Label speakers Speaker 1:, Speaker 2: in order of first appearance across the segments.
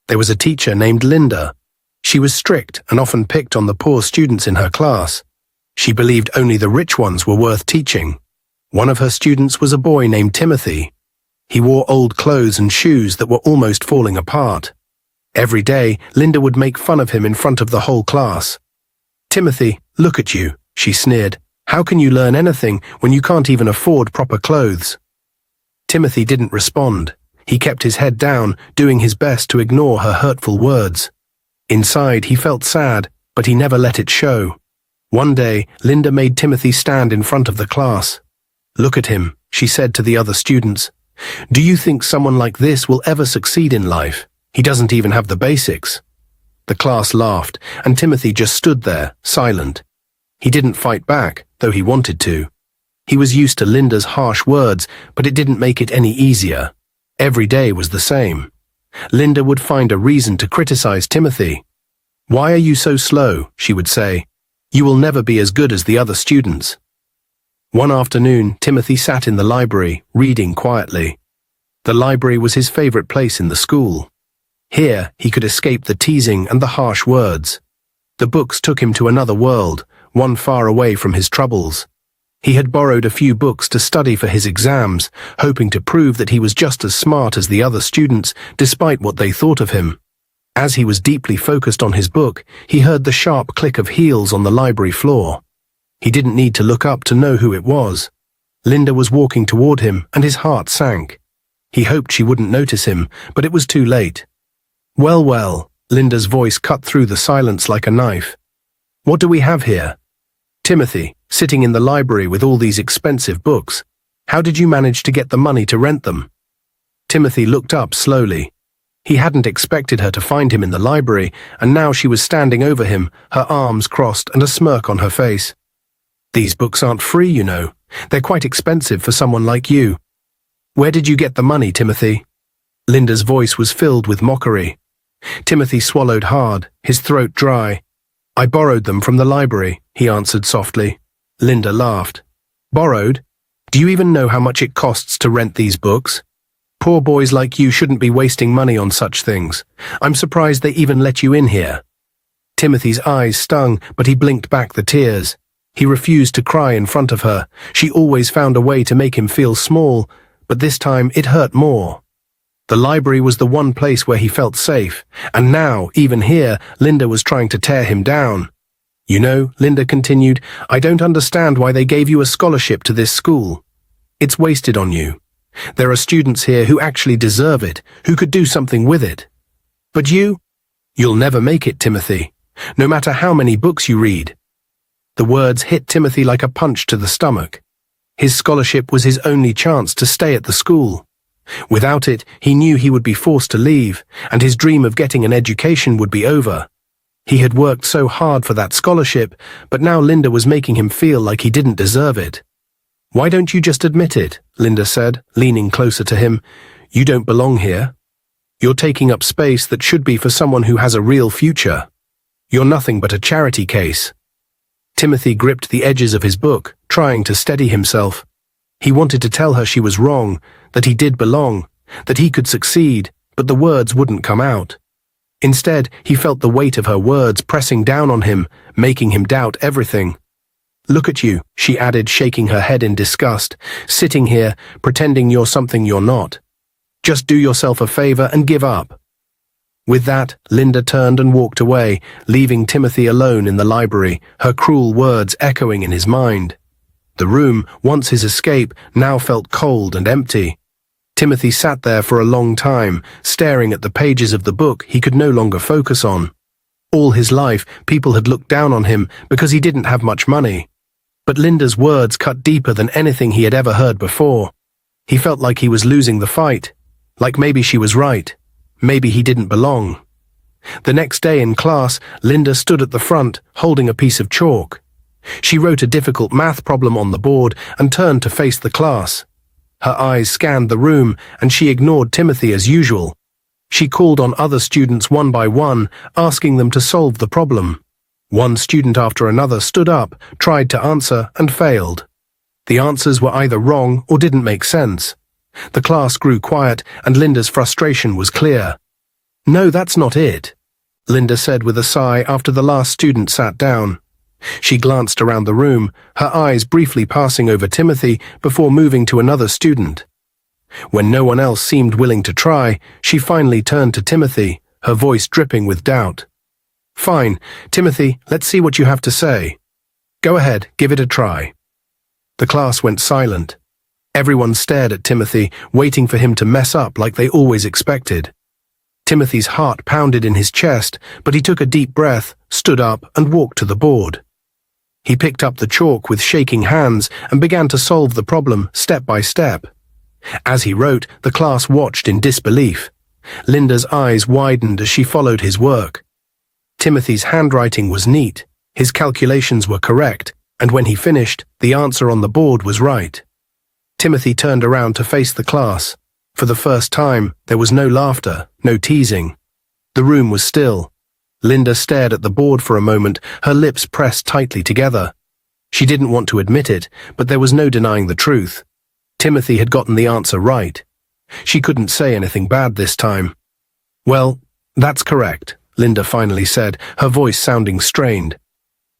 Speaker 1: There was a teacher named Linda. She was strict and often picked on the poor students in her class. She believed only the rich ones were worth teaching. One of her students was a boy named Timothy. He wore old clothes and shoes that were almost falling apart. Every day, Linda would make fun of him in front of the whole class. "Timothy, look at you," she sneered. "How can you learn anything when you can't even afford proper clothes?" Timothy didn't respond. He kept his head down, doing his best to ignore her hurtful words. Inside, he felt sad, but he never let it show. One day, Linda made Timothy stand in front of the class. "Look at him," she said to the other students. "Do you think someone like this will ever succeed in life? He doesn't even have the basics." The class laughed, and Timothy just stood there, silent. He didn't fight back, though he wanted to. He was used to Linda's harsh words, but it didn't make it any easier. Every day was the same. Linda would find a reason to criticize Timothy. "Why are you so slow?" she would say. "You will never be as good as the other students." One afternoon, Timothy sat in the library, reading quietly. The library was his favorite place in the school. Here, he could escape the teasing and the harsh words. The books took him to another world, one far away from his troubles. He had borrowed a few books to study for his exams, hoping to prove that he was just as smart as the other students, despite what they thought of him. As he was deeply focused on his book, he heard the sharp click of heels on the library floor. He didn't need to look up to know who it was. Linda was walking toward him, and his heart sank. He hoped she wouldn't notice him, but it was too late. "Well, well," Linda's voice cut through the silence like a knife. "What do we have here?" "Timothy, sitting in the library with all these expensive books. How did you manage to get the money to rent them?" Timothy looked up slowly. He hadn't expected her to find him in the library, and now she was standing over him, her arms crossed and a smirk on her face. "These books aren't free, you know. They're quite expensive for someone like you." "Where did you get the money, Timothy?" Linda's voice was filled with mockery. Timothy swallowed hard, his throat dry. "I borrowed them from the library," he answered softly. Linda laughed. "Borrowed? Do you even know how much it costs to rent these books? Poor boys like you shouldn't be wasting money on such things. I'm surprised they even let you in here." Timothy's eyes stung, but he blinked back the tears. He refused to cry in front of her. She always found a way to make him feel small, but this time it hurt more. The library was the one place where he felt safe, and now, even here, Linda was trying to tear him down. "You know," Linda continued, "I don't understand why they gave you a scholarship to this school. It's wasted on you. There are students here who actually deserve it, who could do something with it. But you'll never make it, Timothy, no matter how many books you read." The words hit Timothy like a punch to the stomach. His scholarship was his only chance to stay at the school. Without it, he knew he would be forced to leave, and his dream of getting an education would be over. He had worked so hard for that scholarship, but now Linda was making him feel like he didn't deserve it. "Why don't you just admit it?" Linda said, leaning closer to him. "You don't belong here. You're taking up space that should be for someone who has a real future. You're nothing but a charity case." Timothy gripped the edges of his book, trying to steady himself. He wanted to tell her she was wrong, that he did belong, that he could succeed, but the words wouldn't come out. Instead, he felt the weight of her words pressing down on him, making him doubt everything. "Look at you," she added, shaking her head in disgust, "sitting here, pretending you're something you're not. Just do yourself a favor and give up." With that, Linda turned and walked away, leaving Timothy alone in the library, her cruel words echoing in his mind. The room, once his escape, now felt cold and empty. Timothy sat there for a long time, staring at the pages of the book he could no longer focus on. All his life, people had looked down on him because he didn't have much money. But Linda's words cut deeper than anything he had ever heard before. He felt like he was losing the fight, like maybe she was right, maybe he didn't belong. The next day in class, Linda stood at the front, holding a piece of chalk. She wrote a difficult math problem on the board and turned to face the class. Her eyes scanned the room, and she ignored Timothy as usual. She called on other students one by one, asking them to solve the problem. One student after another stood up, tried to answer, and failed. The answers were either wrong or didn't make sense. The class grew quiet, and Linda's frustration was clear. No, that's not it, Linda said with a sigh after the last student sat down. She glanced around the room, her eyes briefly passing over Timothy before moving to another student. When no one else seemed willing to try, she finally turned to Timothy, her voice dripping with doubt. Fine, Timothy, let's see what you have to say. Go ahead, give it a try. The class went silent. Everyone stared at Timothy, waiting for him to mess up like they always expected. Timothy's heart pounded in his chest, but he took a deep breath, stood up, and walked to the board. He picked up the chalk with shaking hands and began to solve the problem step by step. As he wrote, the class watched in disbelief. Linda's eyes widened as she followed his work. Timothy's handwriting was neat, his calculations were correct, and when he finished, the answer on the board was right. Timothy turned around to face the class. For the first time, there was no laughter, no teasing. The room was still. Linda stared at the board for a moment, her lips pressed tightly together. She didn't want to admit it, but there was no denying the truth. Timothy had gotten the answer right. She couldn't say anything bad this time. Well, that's correct, Linda finally said, her voice sounding strained.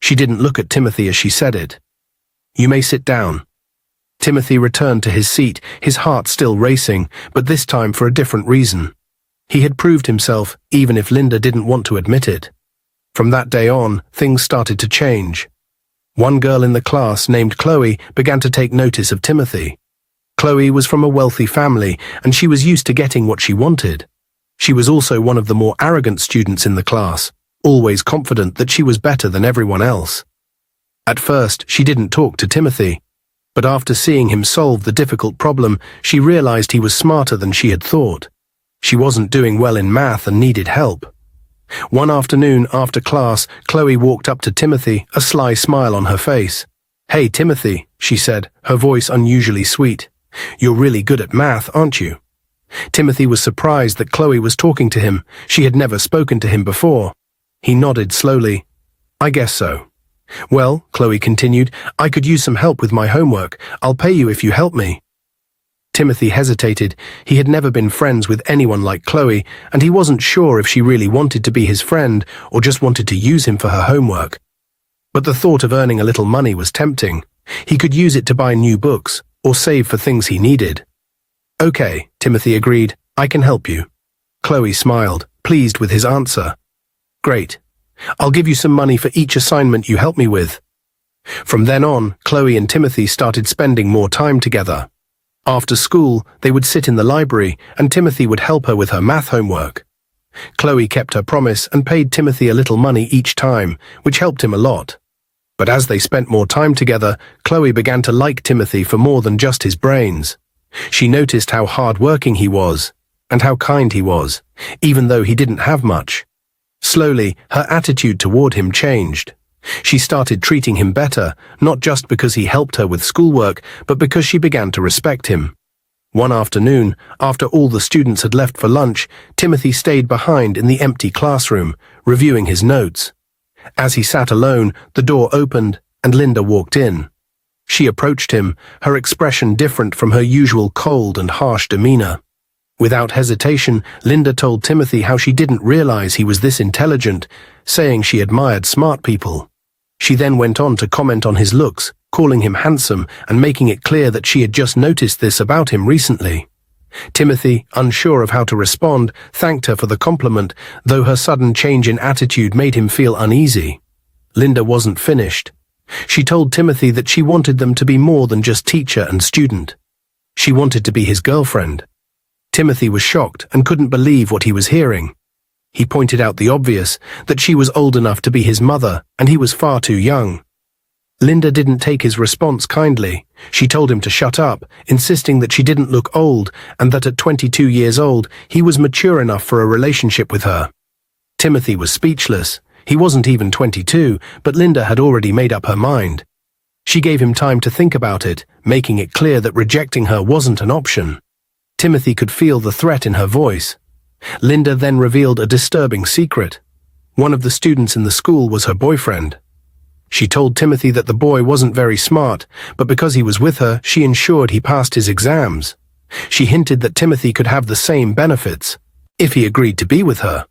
Speaker 1: She didn't look at Timothy as she said it. You may sit down. Timothy returned to his seat, his heart still racing, but this time for a different reason. He had proved himself, even if Linda didn't want to admit it. From that day on, things started to change. One girl in the class, named Chloe, began to take notice of Timothy. Chloe was from a wealthy family, and she was used to getting what she wanted. She was also one of the more arrogant students in the class, always confident that she was better than everyone else. At first, she didn't talk to Timothy, but after seeing him solve the difficult problem, she realized he was smarter than she had thought. She wasn't doing well in math and needed help. One afternoon after class, Chloe walked up to Timothy, a sly smile on her face. Hey, Timothy, she said, her voice unusually sweet. You're really good at math, aren't you? Timothy was surprised that Chloe was talking to him. She had never spoken to him before. He nodded slowly. I guess so. Well, Chloe continued, I could use some help with my homework. I'll pay you if you help me. Timothy hesitated. He had never been friends with anyone like Chloe, and he wasn't sure if she really wanted to be his friend or just wanted to use him for her homework. But the thought of earning a little money was tempting. He could use it to buy new books or save for things he needed. Okay, Timothy agreed. I can help you. Chloe smiled, pleased with his answer. Great. I'll give you some money for each assignment you help me with. From then on, Chloe and Timothy started spending more time together. After school, they would sit in the library, and Timothy would help her with her math homework. Chloe kept her promise and paid Timothy a little money each time, which helped him a lot. But as they spent more time together, Chloe began to like Timothy for more than just his brains. She noticed how hard-working he was, and how kind he was, even though he didn't have much. Slowly, her attitude toward him changed. She started treating him better, not just because he helped her with schoolwork, but because she began to respect him. One afternoon, after all the students had left for lunch, Timothy stayed behind in the empty classroom, reviewing his notes. As he sat alone, the door opened, and Linda walked in. She approached him, her expression different from her usual cold and harsh demeanor. Without hesitation, Linda told Timothy how she didn't realize he was this intelligent, saying she admired smart people. She then went on to comment on his looks, calling him handsome and making it clear that she had just noticed this about him recently. Timothy, unsure of how to respond, thanked her for the compliment, though her sudden change in attitude made him feel uneasy. Linda wasn't finished. She told Timothy that she wanted them to be more than just teacher and student. She wanted to be his girlfriend. Timothy was shocked and couldn't believe what he was hearing. He pointed out the obvious, that she was old enough to be his mother, and he was far too young. Linda didn't take his response kindly. She told him to shut up, insisting that she didn't look old, and that at 22 years old, he was mature enough for a relationship with her. Timothy was speechless. He wasn't even 22, but Linda had already made up her mind. She gave him time to think about it, making it clear that rejecting her wasn't an option. Timothy could feel the threat in her voice. Linda then revealed a disturbing secret. One of the students in the school was her boyfriend. She told Timothy that the boy wasn't very smart, but because he was with her, she ensured he passed his exams. She hinted that Timothy could have the same benefits. if he agreed to be with her.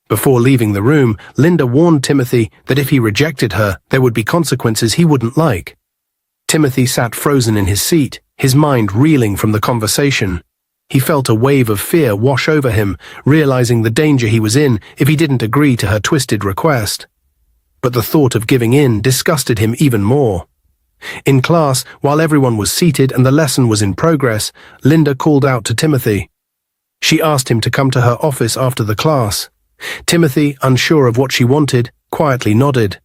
Speaker 1: Before leaving the room, Linda warned Timothy that if he rejected her, there would be consequences he wouldn't like. Timothy sat frozen in his seat, his mind reeling from the conversation. He felt a wave of fear wash over him, realizing the danger he was in if he didn't agree to her twisted request. But the thought of giving in disgusted him even more. In class, while everyone was seated and the lesson was in progress, Linda called out to Timothy. She asked him to come to her office after the class. Timothy, unsure of what she wanted, quietly nodded.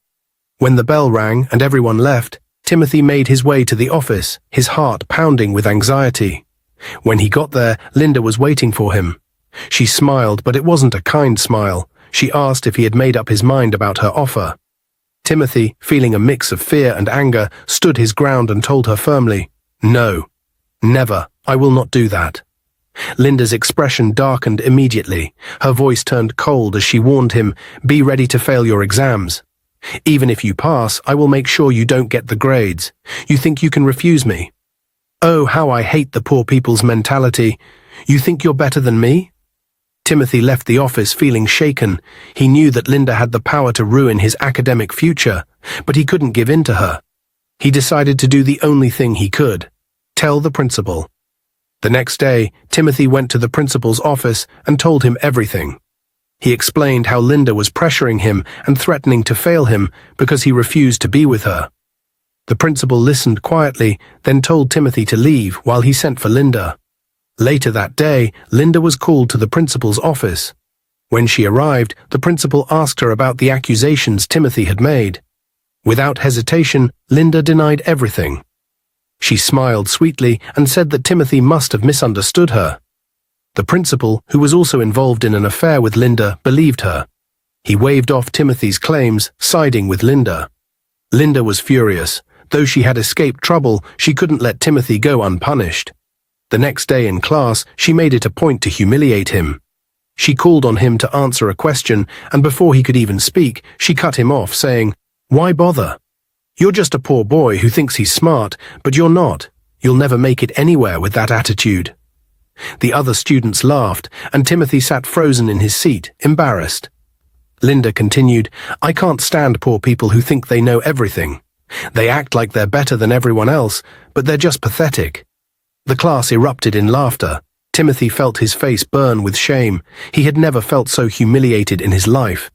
Speaker 1: When the bell rang and everyone left, Timothy made his way to the office, his heart pounding with anxiety. When he got there, Linda was waiting for him. She smiled, but it wasn't a kind smile. She asked if he had made up his mind about her offer. Timothy, feeling a mix of fear and anger, stood his ground and told her firmly, "No, never, I will not do that." Linda's expression darkened immediately. Her voice turned cold as she warned him, "Be ready to fail your exams. Even if you pass, I will make sure you don't get the grades. You think you can refuse me? Oh, how I hate the poor people's mentality. You think you're better than me?" Timothy left the office feeling shaken. He knew that Linda had the power to ruin his academic future, but he couldn't give in to her. He decided to do the only thing he could: tell the principal. The next day, Timothy went to the principal's office and told him everything. He explained how Linda was pressuring him and threatening to fail him because he refused to be with her. The principal listened quietly, then told Timothy to leave while he sent for Linda. Later that day, Linda was called to the principal's office. When she arrived, the principal asked her about the accusations Timothy had made. Without hesitation, Linda denied everything. She smiled sweetly and said that Timothy must have misunderstood her. The principal, who was also involved in an affair with Linda, believed her. He waved off Timothy's claims, siding with Linda. Linda was furious. Though she had escaped trouble, she couldn't let Timothy go unpunished. The next day in class, she made it a point to humiliate him. She called on him to answer a question, and before he could even speak, she cut him off, saying, "Why bother? You're just a poor boy who thinks he's smart, but you're not. You'll never make it anywhere with that attitude." The other students laughed, and Timothy sat frozen in his seat, embarrassed. Linda continued, "I can't stand poor people who think they know everything. They act like they're better than everyone else, but they're just pathetic." The class erupted in laughter. Timothy felt his face burn with shame. He had never felt so humiliated in his life.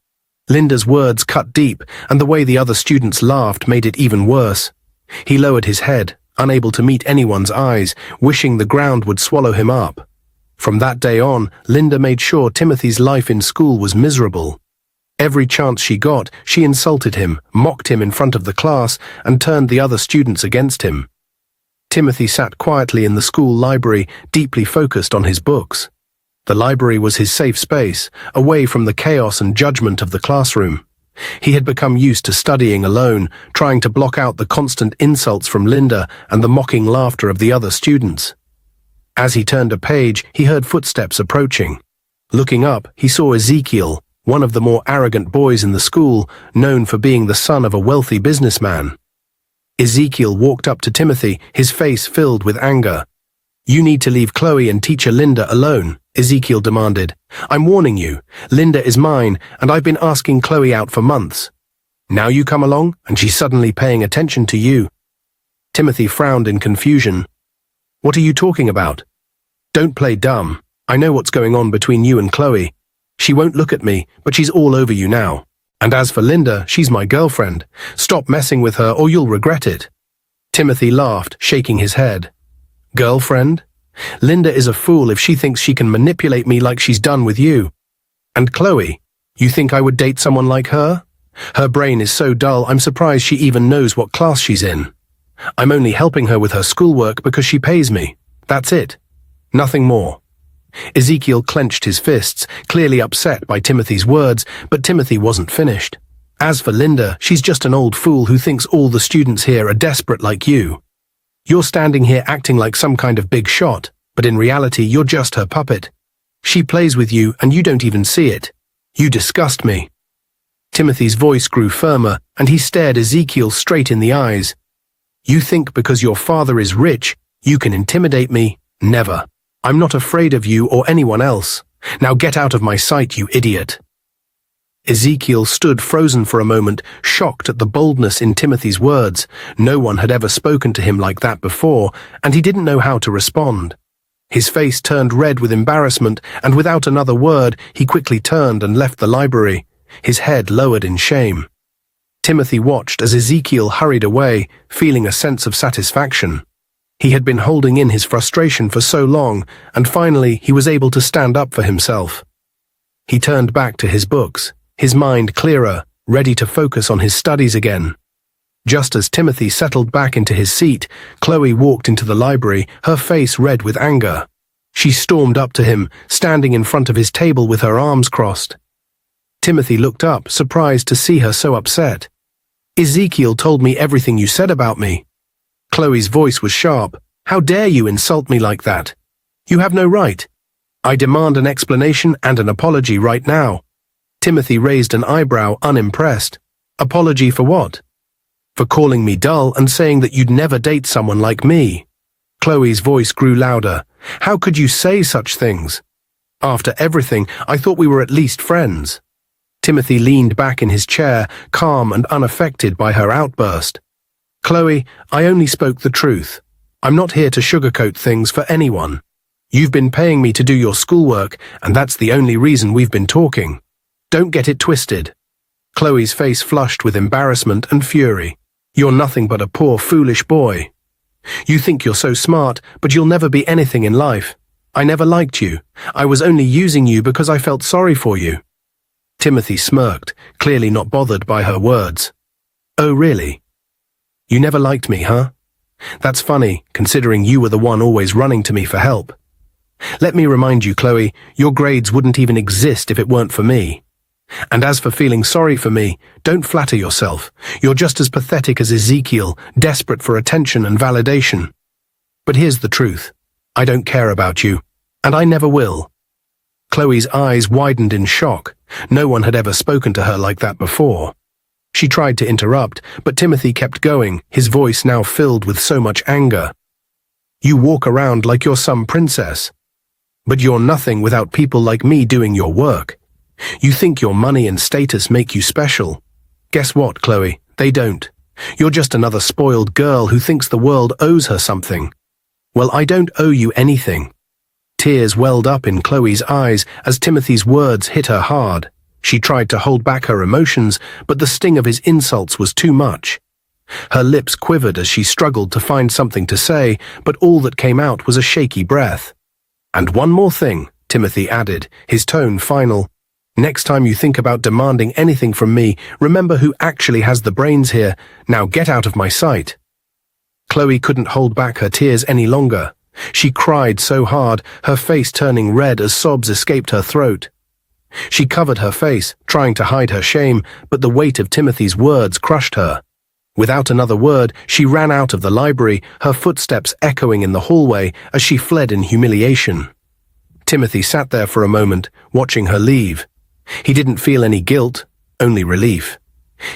Speaker 1: Linda's words cut deep, and the way the other students laughed made it even worse. He lowered his head, unable to meet anyone's eyes, wishing the ground would swallow him up. From that day on, Linda made sure Timothy's life in school was miserable. Every chance she got, she insulted him, mocked him in front of the class, and turned the other students against him. Timothy sat quietly in the school library, deeply focused on his books. The library was his safe space, away from the chaos and judgment of the classroom. He had become used to studying alone, trying to block out the constant insults from Linda and the mocking laughter of the other students. As he turned a page, he heard footsteps approaching. Looking up, he saw Ezekiel, one of the more arrogant boys in the school, known for being the son of a wealthy businessman. Ezekiel walked up to Timothy, his face filled with anger. "You need to leave Chloe and teacher Linda alone," Ezekiel demanded. "I'm warning you, Linda is mine, and I've been asking Chloe out for months. Now you come along, and she's suddenly paying attention to you." Timothy frowned in confusion. "What are you talking about?" "Don't play dumb. I know what's going on between you and Chloe. She won't look at me, but she's all over you now. And as for Linda, she's my girlfriend. Stop messing with her or you'll regret it." Timothy laughed, shaking his head. "Girlfriend? Linda is a fool if she thinks she can manipulate me like she's done with you. And Chloe, you think I would date someone like her? Her brain is so dull, I'm surprised she even knows what class she's in. I'm only helping her with her schoolwork because she pays me. That's it. Nothing more." Ezekiel clenched his fists, clearly upset by Timothy's words, but Timothy wasn't finished. "As for Linda, she's just an old fool who thinks all the students here are desperate like you. You're standing here acting like some kind of big shot, but in reality you're just her puppet. She plays with you and you don't even see it. You disgust me." Timothy's voice grew firmer, and he stared Ezekiel straight in the eyes. "You think because your father is rich, you can intimidate me? Never. I'm not afraid of you or anyone else. Now get out of my sight, you idiot." Ezekiel stood frozen for a moment, shocked at the boldness in Timothy's words. No one had ever spoken to him like that before, and he didn't know how to respond. His face turned red with embarrassment, and without another word, he quickly turned and left the library, his head lowered in shame. Timothy watched as Ezekiel hurried away, feeling a sense of satisfaction. He had been holding in his frustration for so long, and finally he was able to stand up for himself. He turned back to his books, his mind clearer, ready to focus on his studies again. Just as Timothy settled back into his seat, Chloe walked into the library, her face red with anger. She stormed up to him, standing in front of his table with her arms crossed. Timothy looked up, surprised to see her so upset. "Ezekiel told me everything you said about me." Chloe's voice was sharp. "How dare you insult me like that? You have no right. I demand an explanation and an apology right now." Timothy raised an eyebrow, unimpressed. "Apology for what?" "For calling me dull and saying that you'd never date someone like me." Chloe's voice grew louder. "How could you say such things? After everything, I thought we were at least friends." Timothy leaned back in his chair, calm and unaffected by her outburst. "Chloe, I only spoke the truth. I'm not here to sugarcoat things for anyone. You've been paying me to do your schoolwork, and that's the only reason we've been talking. Don't get it twisted." Chloe's face flushed with embarrassment and fury. "You're nothing but a poor, foolish boy. You think you're so smart, but you'll never be anything in life. I never liked you. I was only using you because I felt sorry for you." Timothy smirked, clearly not bothered by her words. "Oh, really? You never liked me, huh? That's funny, considering you were the one always running to me for help. Let me remind you, Chloe, your grades wouldn't even exist if it weren't for me. And as for feeling sorry for me, don't flatter yourself. You're just as pathetic as Ezekiel, desperate for attention and validation. But here's the truth. I don't care about you, and I never will." Chloe's eyes widened in shock. No one had ever spoken to her like that before. She tried to interrupt, but Timothy kept going, his voice now filled with so much anger. "You walk around like you're some princess. But you're nothing without people like me doing your work. You think your money and status make you special. Guess what, Chloe? They don't. You're just another spoiled girl who thinks the world owes her something. Well, I don't owe you anything." Tears welled up in Chloe's eyes as Timothy's words hit her hard. She tried to hold back her emotions, but the sting of his insults was too much. Her lips quivered as she struggled to find something to say, but all that came out was a shaky breath. "And one more thing," Timothy added, his tone final. "Next time you think about demanding anything from me, remember who actually has the brains here. Now get out of my sight." Chloe couldn't hold back her tears any longer. She cried so hard, her face turning red as sobs escaped her throat. She covered her face, trying to hide her shame, but the weight of Timothy's words crushed her. Without another word, she ran out of the library, her footsteps echoing in the hallway as she fled in humiliation. Timothy sat there for a moment, watching her leave. He didn't feel any guilt, only relief.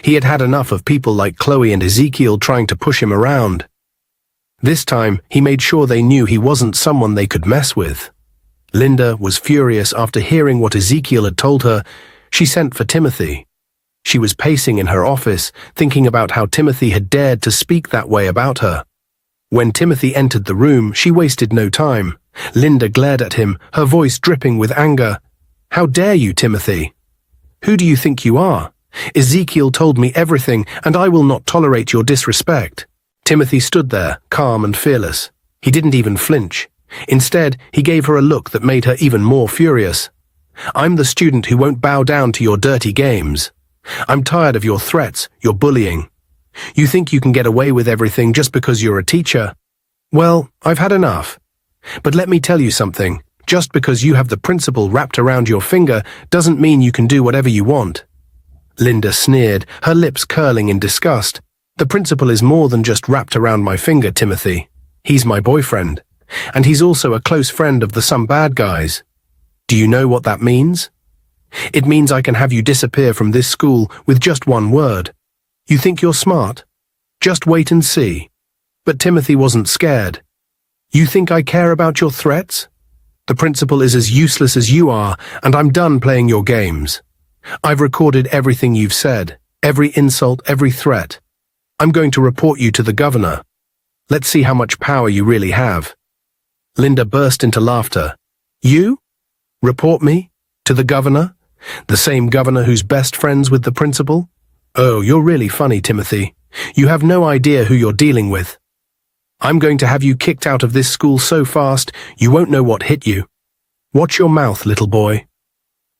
Speaker 1: He had had enough of people like Chloe and Ezekiel trying to push him around. This time, he made sure they knew he wasn't someone they could mess with. Linda was furious after hearing what Ezekiel had told her. She sent for Timothy. She was pacing in her office, thinking about how Timothy had dared to speak that way about her. When Timothy entered the room, she wasted no time. Linda glared at him, her voice dripping with anger. "How dare you, Timothy? Who do you think you are? Ezekiel told me everything, and I will not tolerate your disrespect." Timothy stood there, calm and fearless. He didn't even flinch. Instead, he gave her a look that made her even more furious. "I'm the student who won't bow down to your dirty games. I'm tired of your threats, your bullying. You think you can get away with everything just because you're a teacher? Well, I've had enough. But let me tell you something. Just because you have the principal wrapped around your finger doesn't mean you can do whatever you want." Linda sneered, her lips curling in disgust. "The principal is more than just wrapped around my finger, Timothy. He's my boyfriend. And he's also a close friend of the some bad guys. Do you know what that means? It means I can have you disappear from this school with just one word. You think you're smart? Just wait and see." But Timothy wasn't scared. "You think I care about your threats? The principal is as useless as you are, and I'm done playing your games. I've recorded everything you've said, every insult, every threat. I'm going to report you to the governor. Let's see how much power you really have." Linda burst into laughter. "You? Report me? To the governor? The same governor who's best friends with the principal? Oh, you're really funny, Timothy. You have no idea who you're dealing with. I'm going to have you kicked out of this school so fast, you won't know what hit you. Watch your mouth, little boy."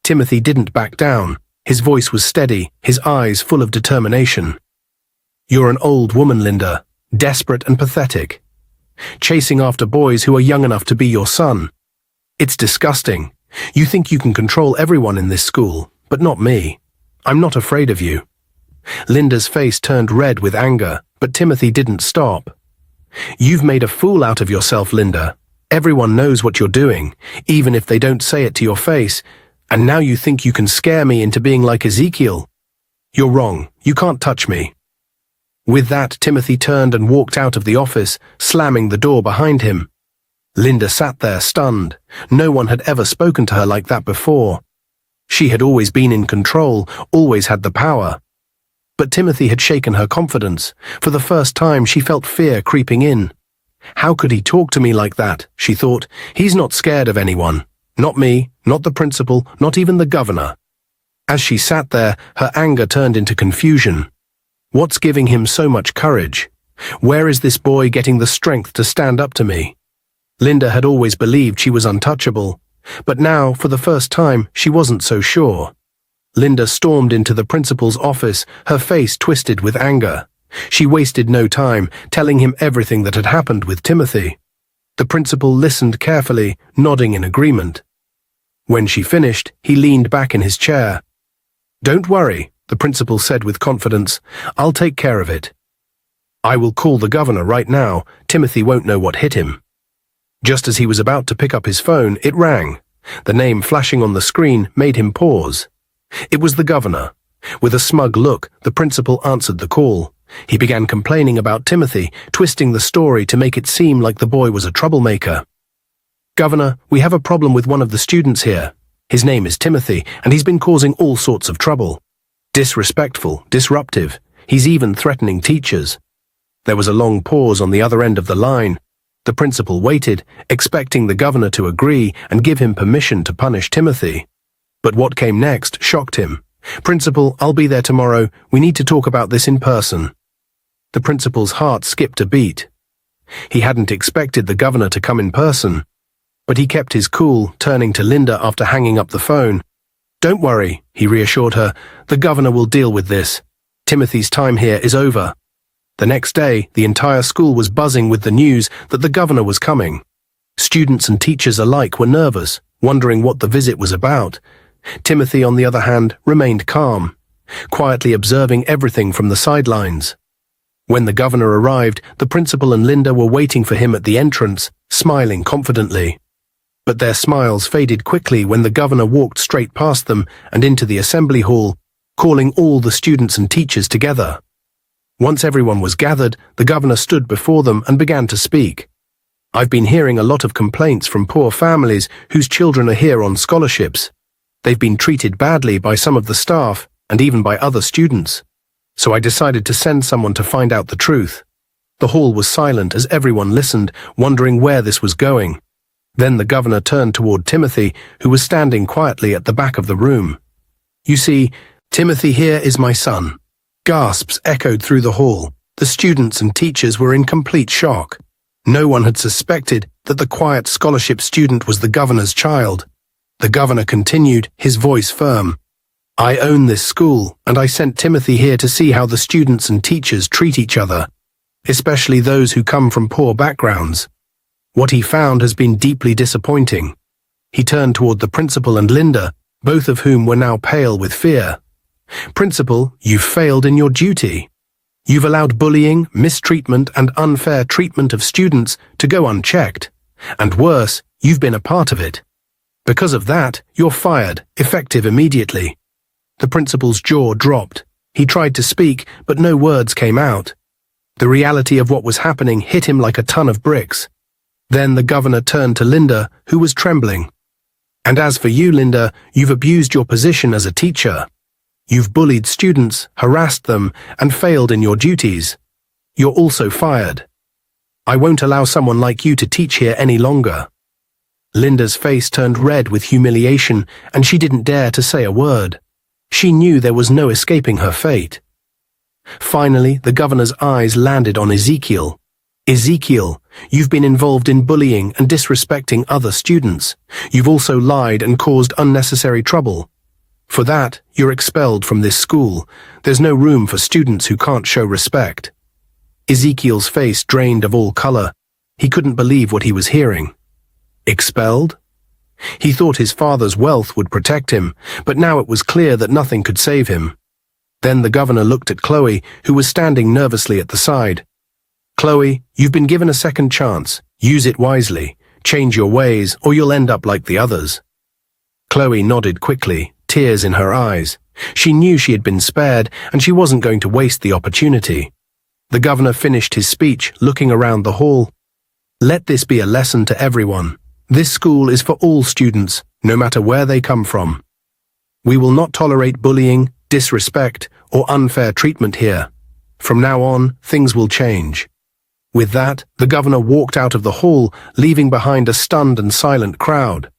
Speaker 1: Timothy didn't back down. His voice was steady, his eyes full of determination. "You're an old woman, Linda, desperate and pathetic, chasing after boys who are young enough to be your son. It's disgusting. You think you can control everyone in this school, but not me. I'm not afraid of you." Linda's face turned red with anger, but Timothy didn't stop. "You've made a fool out of yourself, Linda. Everyone knows what you're doing, even if they don't say it to your face, and now you think you can scare me into being like Ezekiel. You're wrong. You can't touch me." With that, Timothy turned and walked out of the office, slamming the door behind him. Linda sat there stunned. No one had ever spoken to her like that before. She had always been in control, always had the power. But Timothy had shaken her confidence. For the first time, she felt fear creeping in. How could he talk to me like that, she thought. He's not scared of anyone. Not me, not the principal, not even the governor. As she sat there, her anger turned into confusion. What's giving him so much courage? Where is this boy getting the strength to stand up to me? Linda had always believed she was untouchable, but now, for the first time, she wasn't so sure. Linda stormed into the principal's office, her face twisted with anger. She wasted no time, telling him everything that had happened with Timothy. The principal listened carefully, nodding in agreement. When she finished, he leaned back in his chair. "Don't worry," the principal said with confidence. "I'll take care of it. I will call the governor right now. Timothy won't know what hit him." Just as he was about to pick up his phone, it rang. The name flashing on the screen made him pause. It was the governor. With a smug look, the principal answered the call. He began complaining about Timothy, twisting the story to make it seem like the boy was a troublemaker. "Governor, we have a problem with one of the students here. His name is Timothy, and he's been causing all sorts of trouble. Disrespectful, disruptive. He's even threatening teachers." There was a long pause on the other end of the line. The principal waited, expecting the governor to agree and give him permission to punish Timothy. But what came next shocked him. "Principal, I'll be there tomorrow. We need to talk about this in person." The principal's heart skipped a beat. He hadn't expected the governor to come in person. But he kept his cool, turning to Linda after hanging up the phone. "Don't worry," he reassured her. "The governor will deal with this. Timothy's time here is over." The next day, the entire school was buzzing with the news that the governor was coming. Students and teachers alike were nervous, wondering what the visit was about. Timothy, on the other hand, remained calm, quietly observing everything from the sidelines. When the governor arrived, the principal and Linda were waiting for him at the entrance, smiling confidently. But their smiles faded quickly when the governor walked straight past them and into the assembly hall, calling all the students and teachers together. Once everyone was gathered, the governor stood before them and began to speak. "I've been hearing a lot of complaints from poor families whose children are here on scholarships. They've been treated badly by some of the staff and even by other students. So I decided to send someone to find out the truth." The hall was silent as everyone listened, wondering where this was going. Then the governor turned toward Timothy, who was standing quietly at the back of the room. "You see, Timothy here is my son." Gasps echoed through the hall. The students and teachers were in complete shock. No one had suspected that the quiet scholarship student was the governor's child. The governor continued, his voice firm. "I own this school, and I sent Timothy here to see how the students and teachers treat each other, especially those who come from poor backgrounds. What he found has been deeply disappointing." He turned toward the principal and Linda, both of whom were now pale with fear. "Principal, you've failed in your duty. You've allowed bullying, mistreatment, and unfair treatment of students to go unchecked. And worse, you've been a part of it. Because of that, you're fired, effective immediately." The principal's jaw dropped. He tried to speak, but no words came out. The reality of what was happening hit him like a ton of bricks. Then the governor turned to Linda, who was trembling. "And as for you, Linda, you've abused your position as a teacher. You've bullied students, harassed them, and failed in your duties. You're also fired. I won't allow someone like you to teach here any longer." Linda's face turned red with humiliation, and she didn't dare to say a word. She knew there was no escaping her fate. Finally, the governor's eyes landed on Ezekiel. "Ezekiel, you've been involved in bullying and disrespecting other students. You've also lied and caused unnecessary trouble. For that, you're expelled from this school. There's no room for students who can't show respect." Ezekiel's face drained of all color. He couldn't believe what he was hearing. Expelled? He thought his father's wealth would protect him, but now it was clear that nothing could save him. Then the governor looked at Chloe, who was standing nervously at the side. "Chloe, you've been given a second chance. Use it wisely. Change your ways, or you'll end up like the others." Chloe nodded quickly, tears in her eyes. She knew she had been spared, and she wasn't going to waste the opportunity. The governor finished his speech, looking around the hall. "Let this be a lesson to everyone. This school is for all students, no matter where they come from. We will not tolerate bullying, disrespect, or unfair treatment here. From now on, things will change." With that, the governor walked out of the hall, leaving behind a stunned and silent crowd.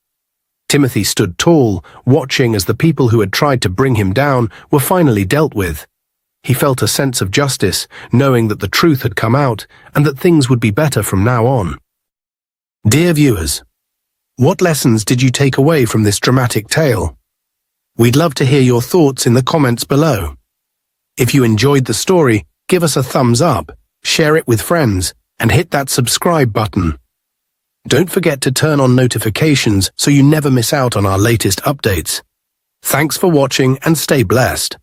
Speaker 1: Timothy stood tall, watching as the people who had tried to bring him down were finally dealt with. He felt a sense of justice, knowing that the truth had come out and that things would be better from now on. Dear viewers, what lessons did you take away from this dramatic tale? We'd love to hear your thoughts in the comments below. If you enjoyed the story, give us a thumbs up, share it with friends, and hit that subscribe button. Don't forget to turn on notifications so you never miss out on our latest updates. Thanks for watching and stay blessed.